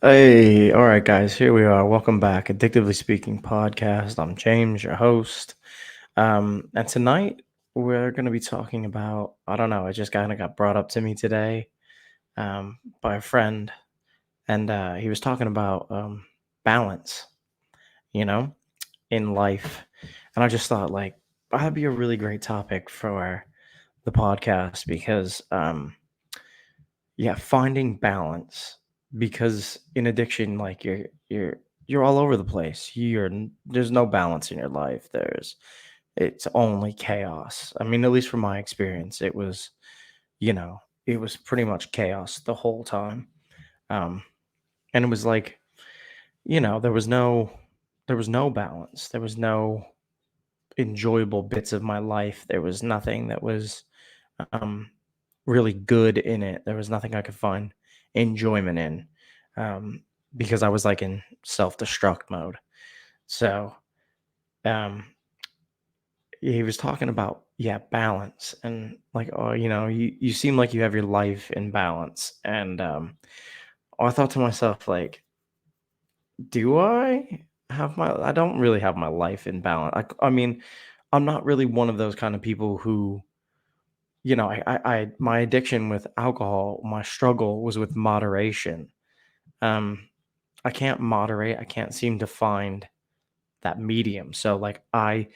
Hey, all right, guys, here we are. Welcome back, Addictively Speaking podcast. I'm James, your host. And tonight we're going to be talking about, I don't know, it just kind of got brought up to me today by a friend, and he was talking about balance, you know, in life. And I just thought, like, that'd be a really great topic for the podcast because yeah, finding balance because in addiction, like you're all over the place. There's no balance in your life. It's only chaos. I mean, at least from my experience, you know, it was pretty much chaos the whole time. Um, and it was like, there was no balance. There was no enjoyable bits of my life. There was nothing that was um, really good in it. There was nothing I could find enjoyment in um, because I was like in self destruct mode. So um, he was talking about, yeah, balance and like, oh, you seem like you have your life in balance. And I thought to myself, like, do I don't really have my life in balance. I mean, I'm not really one of those kind of people who my addiction with alcohol, my struggle was with moderation. Um, I can't moderate. I can't seem to find that medium. So like I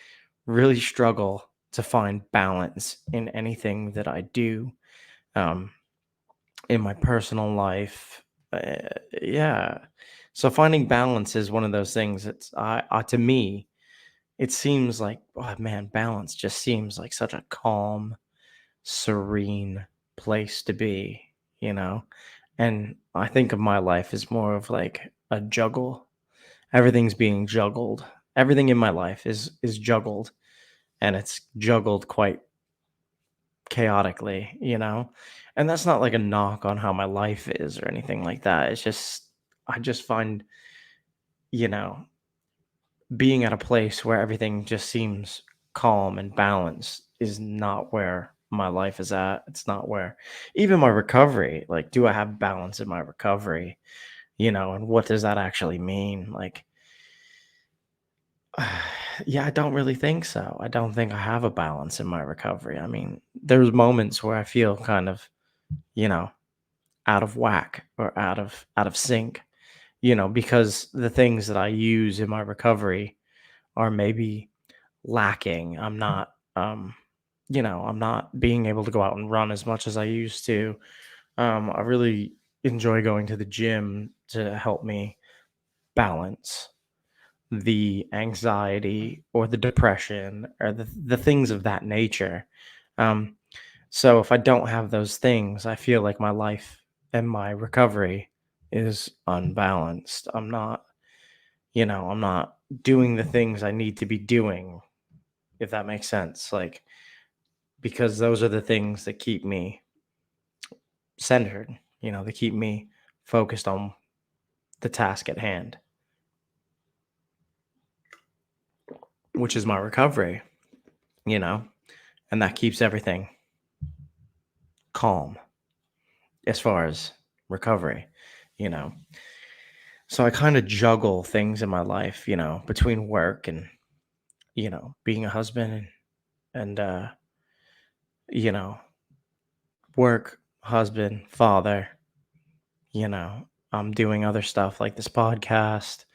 really struggle to find balance in anything that I do. Um, in my personal life. Yeah. So finding balance is one of those things that's to me, it seems like, oh man, balance just seems like such a calm, serene place to be, you know? And I think of my life as more of like a juggle. Everything's being juggled. Everything in my life is juggled, and it's juggled quite chaotically, you know? And that's not like a knock on how my life is or anything like that. It's just I just find, you know, being at a place where everything just seems calm and balanced is not where my life is at. It's not where even my recovery, like, do I have balance in my recovery? And what does that actually mean? Like, yeah, I don't really think so. I don't think I have a balance in my recovery. I mean, there's moments where I feel kind of, you know, out of whack or out of sync, because the things that I use in my recovery are maybe lacking. I'm not being able to go out and run as much as I used to. I really enjoy going to the gym to help me balance the anxiety or the depression or the things of that nature. Um, so if I don't have those things, I feel like my life and my recovery is unbalanced. I'm not doing the things I need to be doing, if that makes sense. Like, because those are the things that keep me centered, they keep me focused on the task at hand, which is my recovery, you know, and that keeps everything calm as far as recovery, you know. So I kind of juggle things in my life, between work and, being a husband and you know, work, husband, father, I'm doing other stuff like this podcast.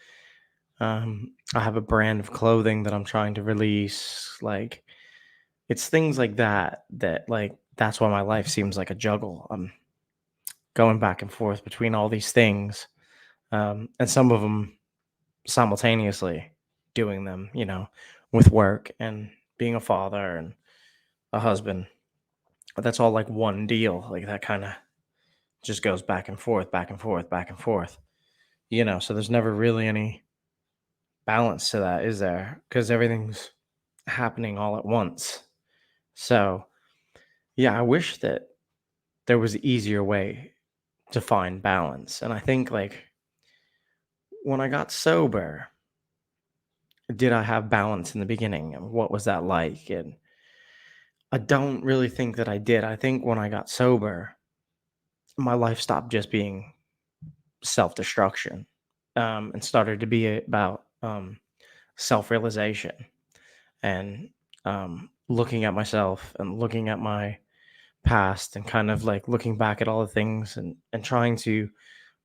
I have a brand of clothing that I'm trying to release. Like, it's things like that like that's why my life seems like a juggle. I'm going back and forth between all these things, and some of them simultaneously doing them, with work and being a father and a husband. But that's all like one deal. Like that kind of just goes back and forth, back and forth, back and forth. So there's never really any balance to that, is there? Because everything's happening all at once. So yeah, I wish that there was an easier way to find balance. And I think like when I got sober, did I have balance in the beginning? And what was that like? And I don't really think that I did. I think when I got sober, my life stopped just being self-destruction, and started to be about self-realization and looking at myself and looking at my past and kind of like looking back at all the things and trying to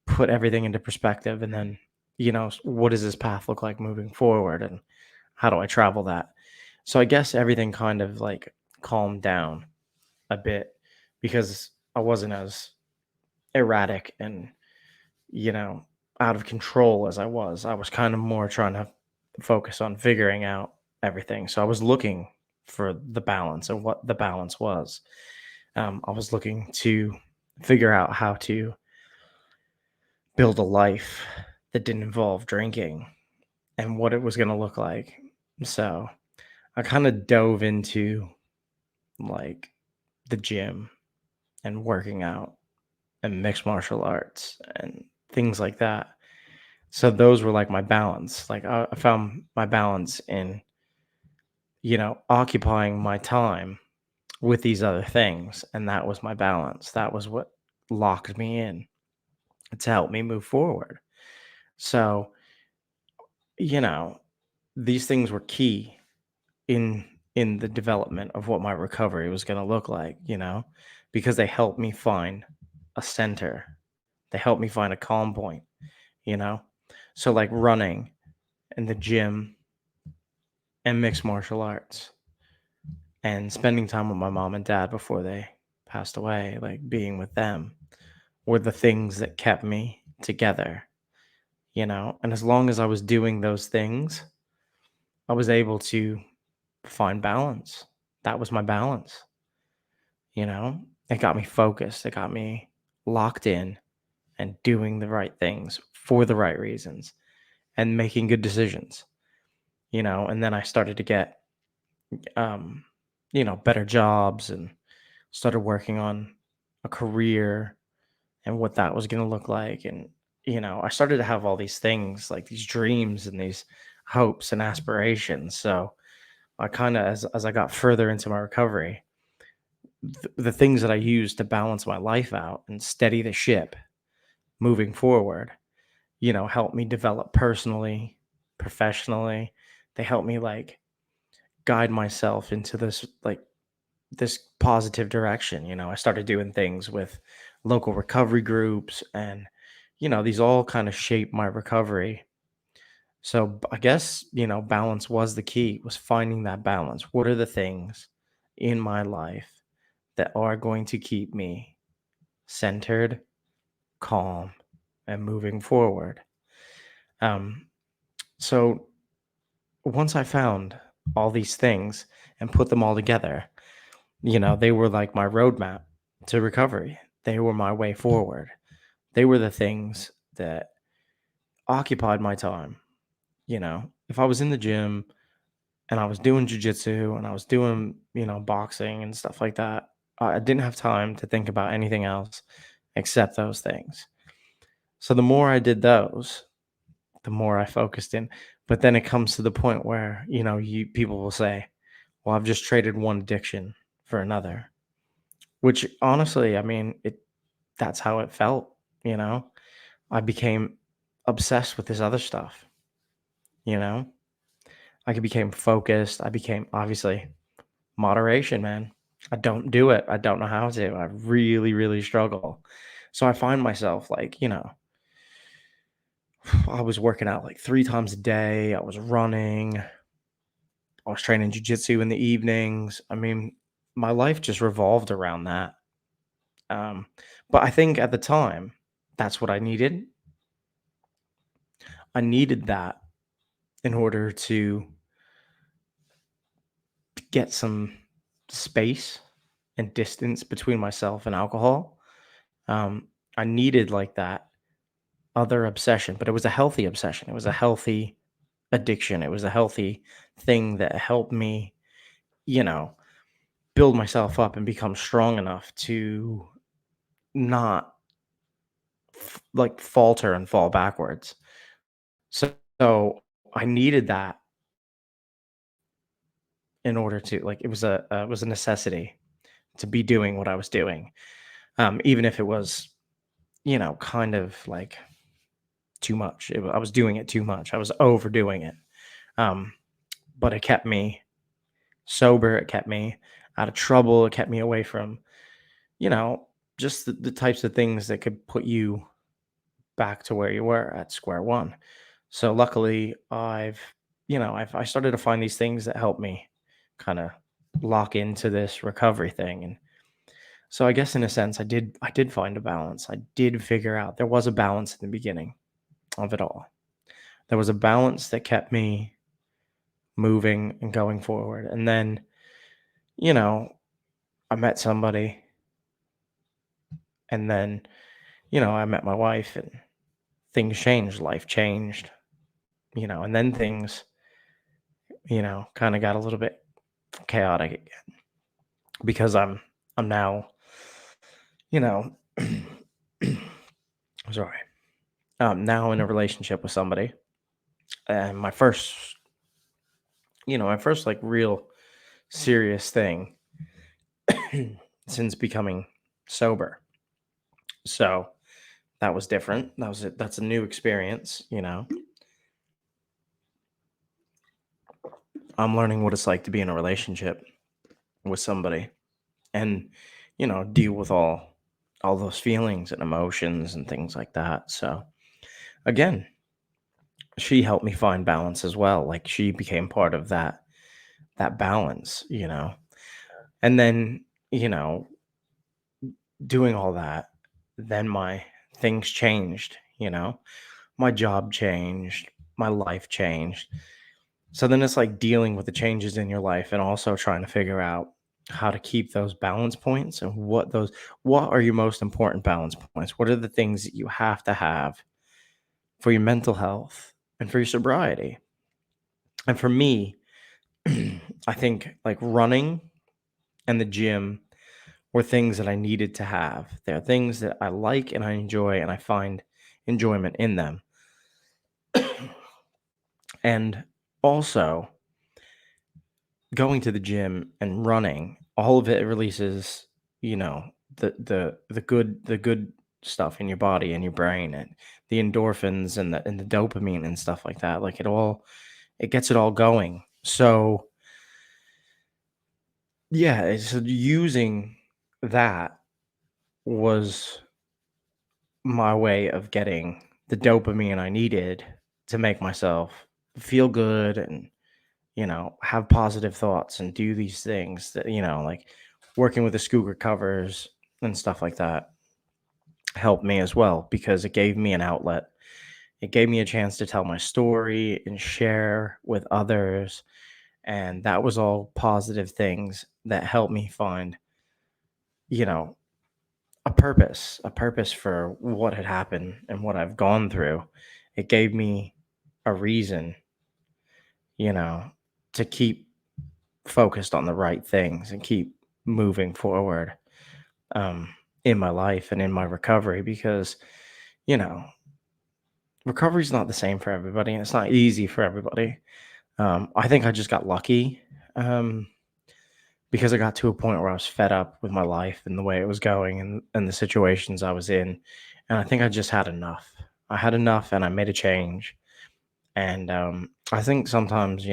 put everything into perspective, and then what does this path look like moving forward, and how do I travel that? So I guess everything kind of like calmed down a bit because I wasn't as erratic and you know out of control as I was kind of more trying to focus on figuring out everything. So I was looking for the balance and what the balance was. I was looking to figure out how to build a life that didn't involve drinking and what it was going to look like. So I kind of dove into like the gym and working out and mixed martial arts and things like that. So those were like my balance. Like I found my balance in, occupying my time with these other things. And that was my balance. That was what locked me in to help me move forward. So, you know, these things were key in in the development of what my recovery was going to look like, because they helped me find a center. They helped me find a calm point, you know. So like running and the gym and mixed martial arts and spending time with my mom and dad before they passed away, like being with them were the things that kept me together, And as long as I was doing those things, I was able to find balance. That was my balance, you know? It got me focused. It got me locked in and doing the right things for the right reasons and making good decisions, And then I started to get, um, better jobs and started working on a career and what that was going to look like. And, I started to have all these things like these dreams and these hopes and aspirations. So I kind of, as I got further into my recovery, the things that I used to balance my life out and steady the ship moving forward, help me develop personally, professionally. They help me like guide myself into this positive direction. I started doing things with local recovery groups and these all kind of shape my recovery. So I guess, balance was the key, was finding that balance. What are the things in my life that are going to keep me centered, calm, and moving forward? Um, so once I found all these things and put them all together, they were like my roadmap to recovery. They were my way forward. They were the things that occupied my time. If I was in the gym and I was doing jujitsu and I was doing, boxing and stuff like that, I didn't have time to think about anything else except those things. So the more I did those, the more I focused in. But then it comes to the point where, you people will say, well, I've just traded one addiction for another, which honestly, I mean, that's how it felt, you know? I became obsessed with this other stuff, you know? I became focused. I became obviously moderation, man. I don't do it. I don't know how to. I really, really struggle. So I find myself like, I was working out like 3 times a day. I was running. I was training jujitsu in the evenings. I mean, my life just revolved around that. Um, but I think at the time, that's what I needed. I needed that in order to get some space and distance between myself and alcohol. Um, I needed like that other obsession, but it was a healthy obsession. It was a healthy addiction. It was a healthy thing that helped me, you know, build myself up and become strong enough to not like falter and fall backwards. So I needed that in order to like it was a necessity to be doing what I was doing, even if it was kind of like too much. I was doing it too much. I was overdoing it. Um, but it kept me sober. It kept me out of trouble. It kept me away from, you know, just the types of things that could put you back to where you were at square one. So luckily, I started to find these things that help me kind of lock into this recovery thing. And so I guess in a sense, I did find a balance. I did figure out there was a balance in the beginning of it all. There was a balance that kept me moving and going forward. And then, you know, I met somebody, and then, I met my wife, and things changed, life changed, and then things, kind of got a little bit chaotic because I'm now, you know, sorry, I'm now in a relationship with somebody, and my first like real serious thing since becoming sober. So that was different. That's a new experience. I'm learning what it's like to be in a relationship with somebody and deal with all those feelings and emotions and things like that. So again, she helped me find balance as well. Like she became part of that balance. And then, you know, doing all that, then my things changed. My job changed, my life changed. So then it's like dealing with the changes in your life and also trying to figure out how to keep those balance points and what are your most important balance points? What are the things that you have to have for your mental health and for your sobriety? And for me, I think like running and the gym were things that I needed to have. They're things that I like and I enjoy and I find enjoyment in them. And also, going to the gym and running, all of it releases, you know, the good stuff in your body and your brain and the endorphins and the dopamine and stuff like that. Like it gets it all going. So yeah, it's using that was my way of getting the dopamine I needed to make myself feel good and have positive thoughts and do these things that, like working with the Scooter covers and stuff like that helped me as well because it gave me an outlet. It gave me a chance to tell my story and share with others. And that was all positive things that helped me find, you know, a purpose for what had happened and what I've gone through. It gave me a reason, you know, to keep focused on the right things and keep moving forward um, in my life and in my recovery because you know recovery is not the same for everybody and it's not easy for everybody. I think I just got lucky um, because I got to a point where I was fed up with my life and the way it was going and the situations I was in, and I think I just had enough. I had enough and I made a change. And I think sometimes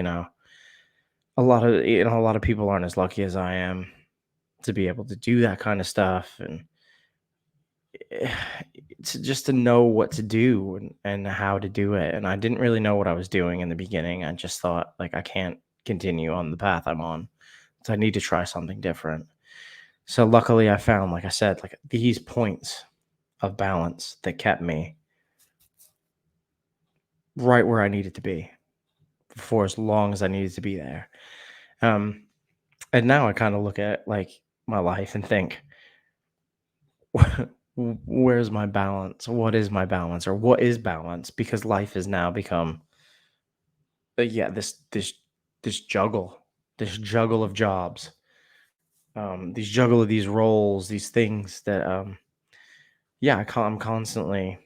a lot of people aren't as lucky as I am to be able to do that kind of stuff and eh, to just to know what to do and how to do it. And I didn't really know what I was doing in the beginning. I just thought like I can't continue on the path I'm on. So I need to try something different. So luckily I found, like I said, like these points of balance that kept me right where I needed to be for as long as I needed to be there. Um, and now I kind of look at like my life and think, where's my balance? What is my balance, or what is balance? Because life has now become, yeah, this juggle, this juggle of jobs, these juggle of these roles, these things that, yeah, I'm constantly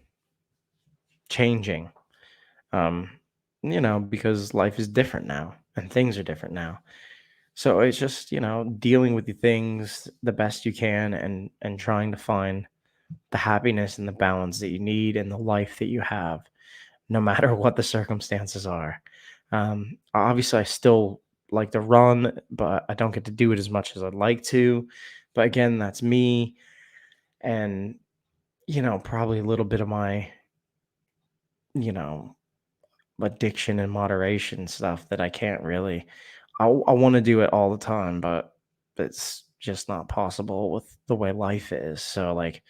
changing, um, because life is different now and things are different now. So it's just dealing with the things the best you can and trying to find the happiness and the balance that you need and the life that you have. no matter what the circumstances are. Obviously, I still like to run, but I don't get to do it as much as I'd like to. But again, that's me. And, probably a little bit of my, you know, addiction and moderation stuff that I can't really. I want to do it all the time, but it's just not possible with the way life is. So, like,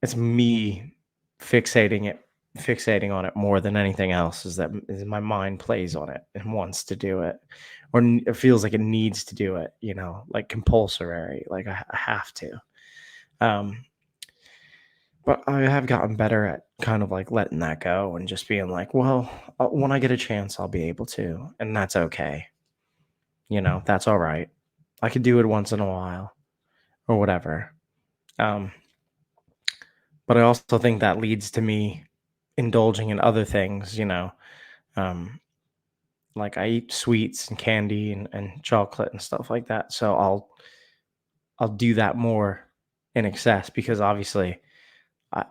it's me fixating it fixating on it more than anything else is my mind plays on it and wants to do it, or it feels like it needs to do it, like compulsory, like I have to. Um, but I have gotten better at kind of like letting that go and just being like, well, when I get a chance, I'll be able to, and that's okay. That's all right. I could do it once in a while or whatever. Um, but I also think that leads to me indulging in other things, um, like I eat sweets and candy and chocolate and stuff like that. So I'll do that more in excess because obviously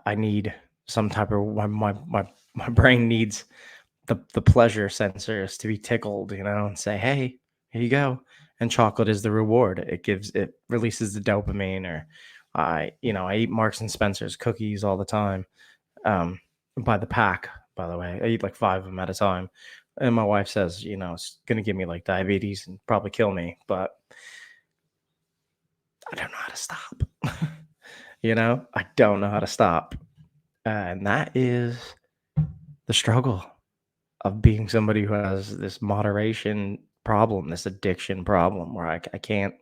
I need some type of my brain needs the pleasure sensors to be tickled, and say, hey, here you go. And chocolate is the reward. It releases the dopamine. Or I eat Marks and Spencer's cookies all the time, by the pack, by the way. I eat like 5 of them at a time. And my wife says, it's gonna give me like diabetes and probably kill me, but I don't know how to stop. I don't know how to stop. And that is the struggle of being somebody who has this moderation problem, this addiction problem where I can't,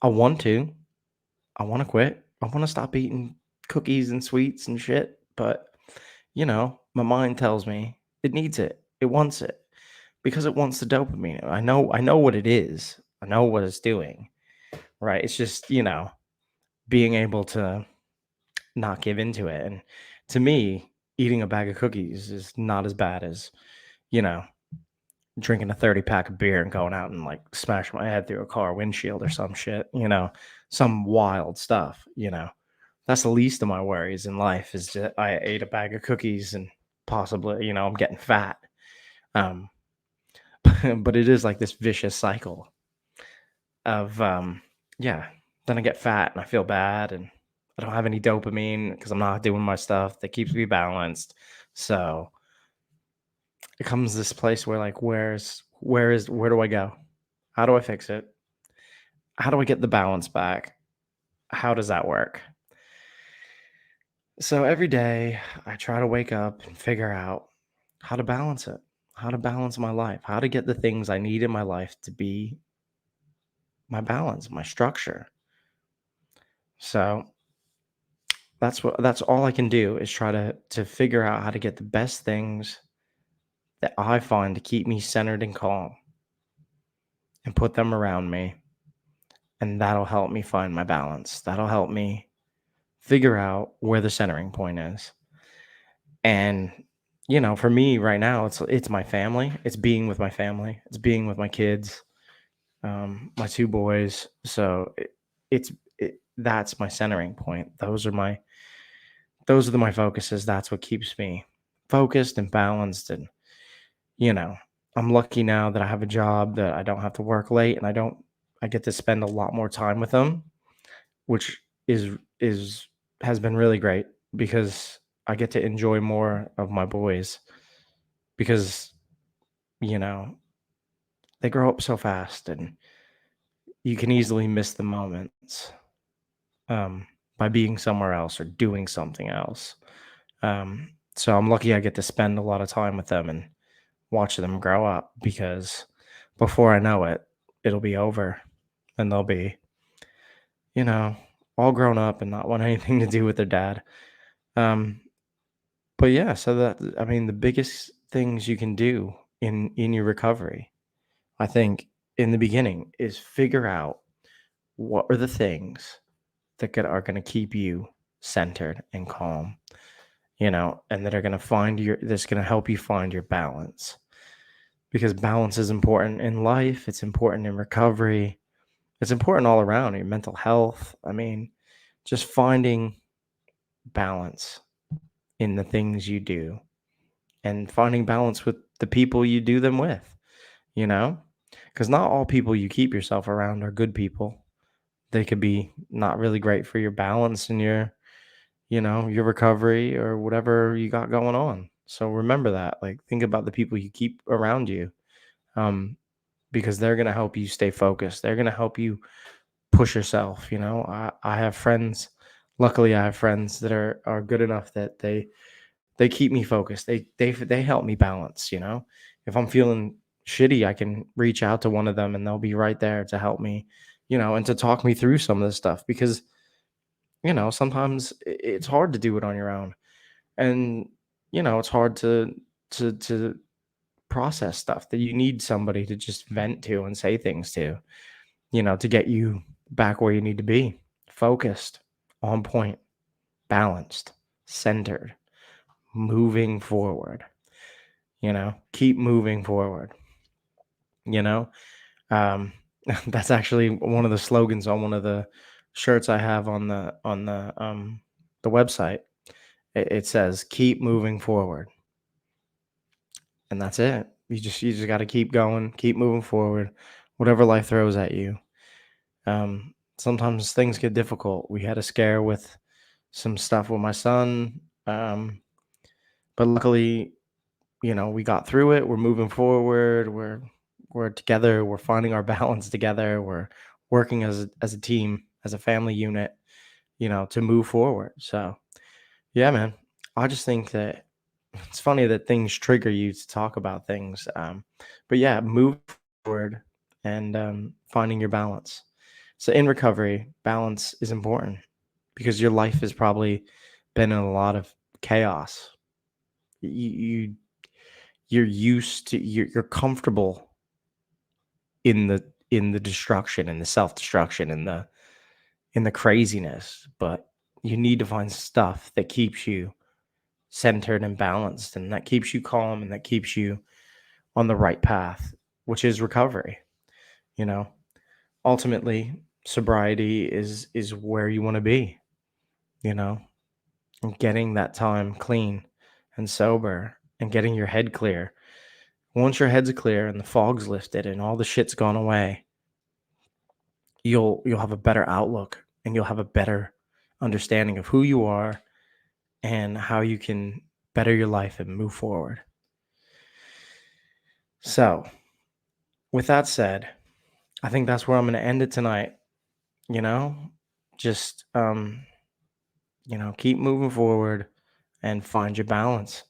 I want to, I want to quit. I want to stop eating cookies and sweets and shit. But, my mind tells me it needs it. It wants it because it wants the dopamine. I know what it is. I know what it's doing. Right. It's just, being able to not give into it. And to me, eating a bag of cookies is not as bad as, you know, drinking a 30 pack of beer and going out and like smash my head through a car windshield or some shit, some wild stuff. That's the least of my worries in life is that I ate a bag of cookies and possibly, I'm getting fat. Um, but it is like this vicious cycle of, yeah, then I get fat and I feel bad and I don't have any dopamine because I'm not doing my stuff that keeps me balanced. So it comes this place where like, where do I go? How do I fix it? How do I get the balance back? How does that work? So every day I try to wake up and figure out how to balance it, how to balance my life, how to get the things I need in my life to be my balance, my structure. So that's all I can do is try to figure out how to get the best things that I find to keep me centered and calm and put them around me. And that'll help me find my balance. That'll help me figure out where the centering point is. And for me right now, it's my family. It's being with my family. It's being with my kids, my 2 boys. So it's that's my centering point. Those are my focuses. That's what keeps me focused and balanced. And you know, I'm lucky now that I have a job that I don't have to work late, and I get to spend a lot more time with them, which is has been really great because I get to enjoy more of my boys because, you know, they grow up so fast and you can easily miss the moments, um, by being somewhere else or doing something else. So I'm lucky I get to spend a lot of time with them and watch them grow up because before I know it, it'll be over and they'll be, you know, all grown up and not want anything to do with their dad. Um, but yeah, so I mean, the biggest things you can do in your recovery, I think, in the beginning, is figure out what are the things are going to keep you centered and calm, and that are going to that's going to help you find your balance because balance is important in life. It's important in recovery. It's important all around your mental health. I mean, just finding balance in the things you do and finding balance with the people you do them with, you know? Because not all people you keep yourself around are good people. They could be not really great for your balance and your recovery or whatever you got going on. So remember that. Like, think about the people you keep around you, um, because they're going to help you stay focused. They're going to help you push yourself. I have friends. Luckily, I have friends that are good enough that they keep me focused. They help me balance. If I'm feeling shitty, I can reach out to one of them and they'll be right there to help me, and to talk me through some of this stuff because sometimes it's hard to do it on your own, and it's hard to process stuff that you need somebody to just vent to and say things to get you back where you need to be, focused, on point, balanced, centered, moving forward. Keep moving forward. You know, um, that's actually one of the slogans on one of the shirts I have on the website. It says, "Keep moving forward," and that's it. You just got to keep going, keep moving forward, whatever life throws at you. Sometimes things get difficult. We had a scare with some stuff with my son, but luckily, we got through it. We're moving forward. We're together. We're finding our balance together. We're working as a team, as a family unit, to move forward. So yeah, man. I just think that it's funny that things trigger you to talk about things. But yeah, move forward and finding your balance. So in recovery, balance is important because your life has probably been in a lot of chaos. You you're used to you're comfortable in the destruction and the self-destruction and the craziness, but you need to find stuff that keeps you centered and balanced and that keeps you calm and that keeps you on the right path, which is recovery. You know, ultimately, sobriety is where you want to be, you know, and getting that time clean and sober and getting your head clear. Once your head's clear and the fog's lifted and all the shit's gone away, you'll have a better outlook and you'll have a better understanding of who you are and how you can better your life and move forward. So, with that said, I think that's where I'm going to end it tonight. You know, just keep moving forward and find your balance.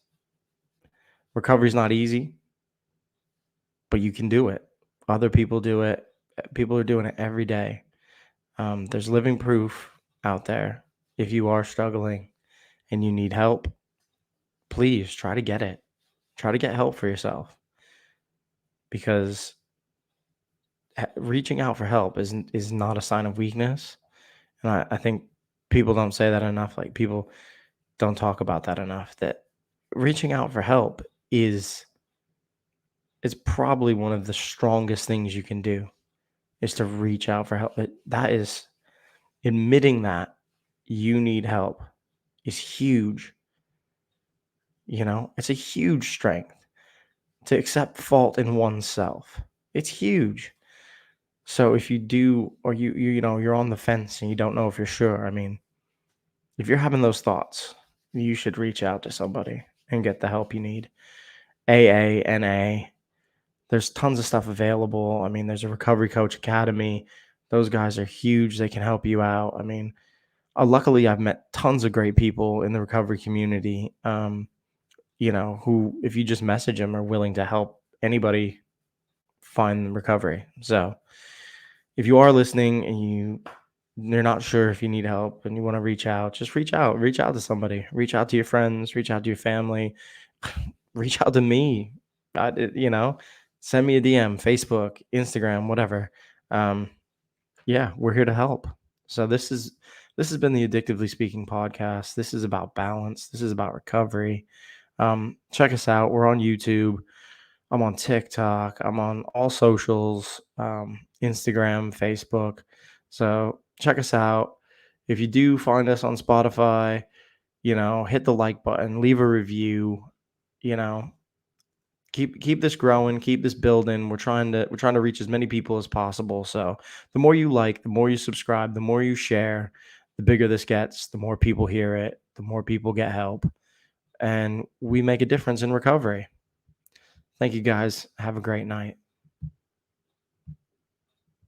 Recovery's not easy, but you can do it. Other people do it. People are doing it every day. There's living proof out there. If you are struggling and you need help, please try to get it. Try to get help for yourself because reaching out for help is not a sign of weakness. And I think people don't say that enough. Like, people don't talk about that enough. That reaching out for help is probably one of the strongest things you can do, is to reach out for help. That is admitting that you need help is huge. It's a huge strength to accept fault in oneself. It's huge. So if you do, or you're on the fence and you don't know if you're sure, I mean, if you're having those thoughts, you should reach out to somebody and get the help you need. AA, NA, there's tons of stuff available. I mean, there's a Recovery Coach Academy. Those guys are huge. They can help you out. I mean, luckily, I've met tons of great people in the recovery community, who, if you just message them, are willing to help anybody find recovery. So if you are listening and you're not sure if you need help and you want to reach out, just reach out to somebody, reach out to your friends, reach out to your family, reach out to me. Send me a DM, Facebook, Instagram, whatever. um yeah, we're here to help. So this has been the Addictively Speaking podcast. This is about balance. This is about recovery. Check us out. We're on YouTube. I'm on TikTok. I'm on all socials, Instagram, Facebook. So check us out. If you do find us on Spotify, hit the like button, leave a review. you know, keep this growing, keep this building. We're trying to reach as many people as possible. So the more you like, the more you subscribe, the more you share, the bigger this gets, the more people hear it, the more people get help, and we make a difference in recovery. Thank you guys. Have a great night.